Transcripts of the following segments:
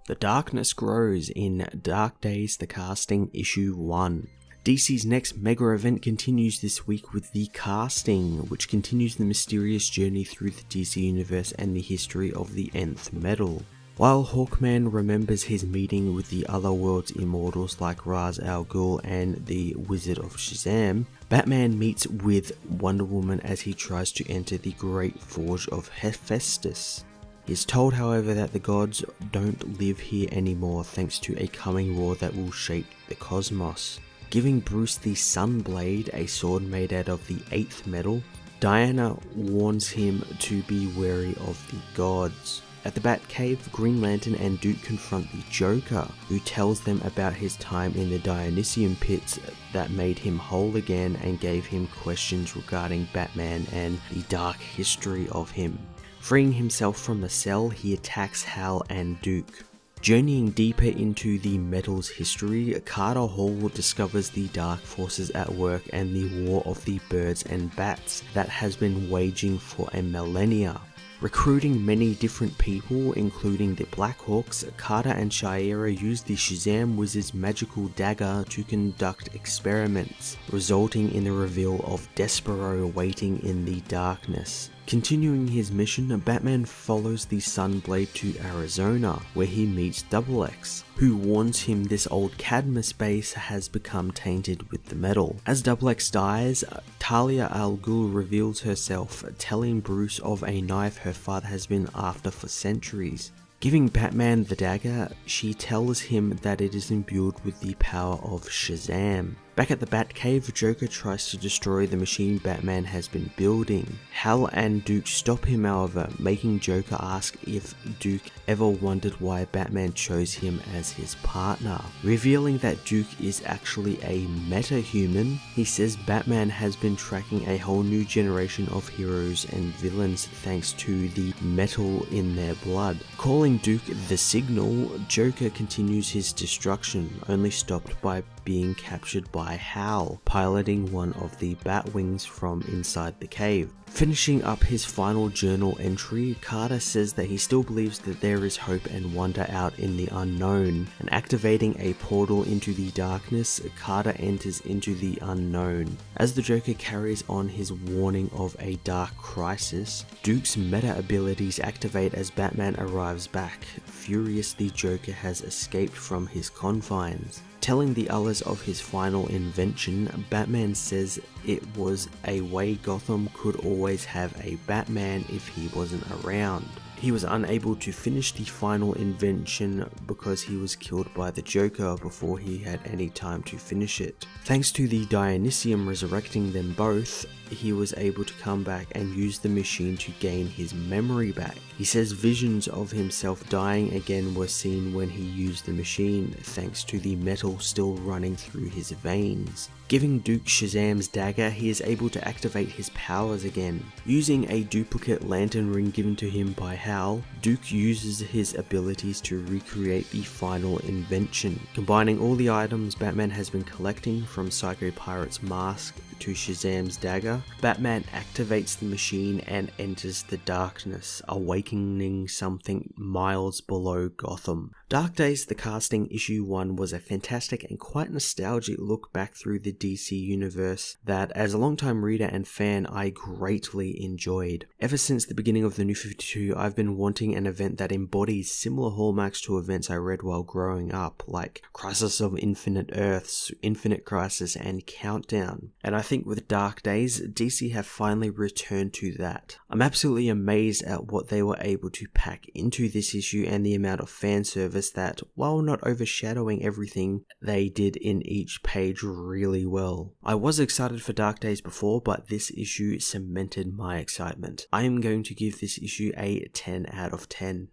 The darkness grows in Dark Days The Casting Issue 1. DC's next mega event continues this week with The Casting, which continues the mysterious journey through the DC universe and the history of the Nth Metal. While Hawkman remembers his meeting with the otherworld's immortals like Ra's al Ghul and the Wizard of Shazam, Batman meets with Wonder Woman as he tries to enter the Great Forge of Hephaestus. He is told, however, that the gods don't live here anymore thanks to a coming war that will shake the cosmos. Giving Bruce the Sunblade, a sword made out of the 8th metal, Diana warns him to be wary of the gods. At the Batcave, Green Lantern and Duke confront the Joker, who tells them about his time in the Dionysium pits that made him whole again and gave him questions regarding Batman and the dark history of him. Freeing himself from the cell, he attacks Hal and Duke. Journeying deeper into the metal's history, Carter Hall discovers the dark forces at work and the war of the birds and bats that has been waging for a millennia. Recruiting many different people, including the Blackhawks, Carter and Shayera use the Shazam Wizard's magical dagger to conduct experiments, resulting in the reveal of Despero waiting in the darkness. Continuing his mission, Batman follows the Sunblade to Arizona, where he meets Double X, who warns him this old Cadmus base has become tainted with the metal. As Double X dies, Talia al Ghul reveals herself, telling Bruce of a knife her father has been after for centuries. Giving Batman the dagger, she tells him that it is imbued with the power of Shazam. Back at the Batcave, Joker tries to destroy the machine Batman has been building. Hal and Duke stop him, however, making Joker ask if Duke ever wondered why Batman chose him as his partner. Revealing that Duke is actually a meta-human, he says Batman has been tracking a whole new generation of heroes and villains thanks to the metal in their blood. Calling Duke the Signal, Joker continues his destruction, only stopped by being captured by Hal, piloting one of the Batwings from inside the cave. Finishing up his final journal entry, Carter says that he still believes that there is hope and wonder out in the unknown, and activating a portal into the darkness, Carter enters into the unknown. As the Joker carries on his warning of a dark crisis, Duke's meta abilities activate as Batman arrives back. Furious, the Joker has escaped from his confines. Telling the others of his final invention, Batman says it was a way Gotham could always have a Batman if he wasn't around. He was unable to finish the final invention because he was killed by the Joker before he had any time to finish it. Thanks to the Dionysium resurrecting them both, he was able to come back and use the machine to gain his memory back. He says visions of himself dying again were seen when he used the machine, thanks to the metal still running through his veins. Giving Duke Shazam's dagger, he is able to activate his powers again. Using a duplicate lantern ring given to him by Hal, Duke uses his abilities to recreate the final invention. Combining all the items Batman has been collecting, from Psycho Pirate's mask to Shazam's dagger, Batman activates the machine and enters the darkness, awakening something miles below Gotham. Dark Days The Casting Issue 1 was a fantastic and quite nostalgic look back through the DC universe that, as a longtime reader and fan, I greatly enjoyed. Ever since the beginning of the New 52, I've been wanting an event that embodies similar hallmarks to events I read while growing up, like Crisis of Infinite Earths, Infinite Crisis, and Countdown. And I think with Dark Days, DC have finally returned to that. I'm absolutely amazed at what they were able to pack into this issue and the amount of fan service that, while not overshadowing everything, they did in each page really well. I was excited for Dark Days before, but this issue cemented my excitement. I am going to give this issue a 10 out of 10.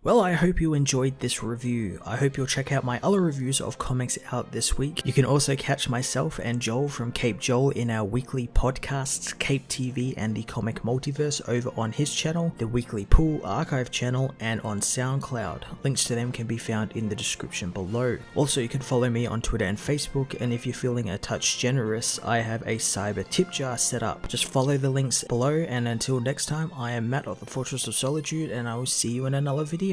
Well, I hope you enjoyed this review. I hope you'll check out my other reviews of comics out this week. You can also catch myself and Joel from Cape Joel in our weekly podcasts, Cape TV and the Comic Multiverse, over on his channel, the Weekly Pool Archive channel, and on SoundCloud. Links to them can be found in the description below. Also, you can follow me on Twitter and Facebook, and if you're feeling a touch generous, I have a cyber tip jar set up. Just follow the links below, and until next time, I am Matt of the Fortress of Solitude, and I will see you in another video.